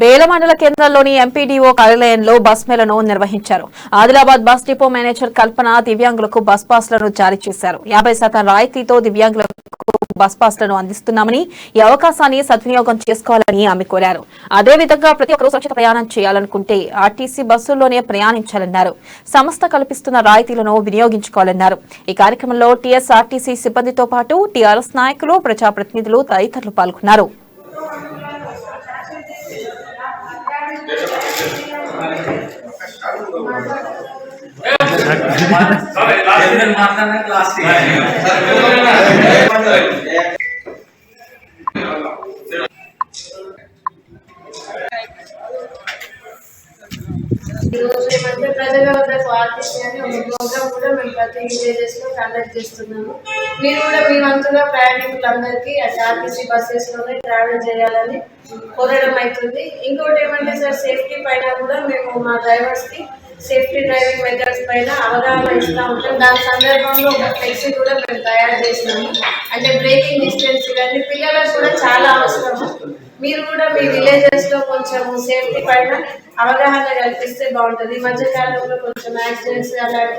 బేల మండల కేంద్రంలోని ఎంపీడీఓ కార్యాలయంలో బస్ మేళను నిర్వహించారు. ఆదిలాబాద్ బస్ డిపో మేనేజర్ కల్పన దివ్యాంగులకు బస్ పాస్లను జారీ చేశారు. 50% రాయితీతో దివ్యాంగులకు బస్ పాస్లను అందిస్తున్నామని, ఈ అవకాశాన్ని సద్వినియోగం చేసుకోవాలని ఆమె కోరారు. అదేవిధంగా ప్రతి ఒక్కరూ సురక్షిత ప్రయాణం చేయాలనుకుంటే ఆర్టీసీ బస్సుల్లోనే ప్రయాణించాలన్నారు. సంస్థ కల్పిస్తున్న రాయితీలను వినియోగించుకోవాలన్నారు. ఈ కార్యక్రమంలో టీఎస్ఆర్టీసీ సిబ్బందితో పాటు టీఆర్ఎస్ నాయకులు, ప్రజాప్రతినిధులు తదితరులు పాల్గొన్నారు. ప్రజల వద్దకు ఆర్టీసీ అని ఒక ప్రోగ్రామ్ కూడా మేము ప్రతి విలేజెస్ లో కండక్ట్ చేస్తున్నాము. మీరు కూడా మీ వంతుగా ప్రయాణికులందరికీ ఆర్టీసీ బస్సెస్ లోనే ట్రావెల్ చేయాలని కోరడం అవుతుంది. ఇంకోటి ఏమంటే సార్, సేఫ్టీ పైన కూడా మేము మా డ్రైవర్స్ కి సేఫ్టీ డ్రైవింగ్ మెథడ్స్ పైన అవగాహన ఇస్తూ ఉంటాం. దాని సందర్భంలో ఒక ఫ్లెక్సీ కూడా మేము తయారు చేసినాము. అంటే బ్రేకింగ్ డిస్టెన్స్ ఇవన్నీ పిల్లలకు కూడా చాలా అవసరము. మీరు కూడా మీ విలేజెస్ లో కొంచెం సేఫ్టీ పైన అవగాహన కల్పిస్తే బాగుంటుంది. ఈ మధ్య కాలంలో కొంచెం యాక్సిడెంట్స్ అలాంటి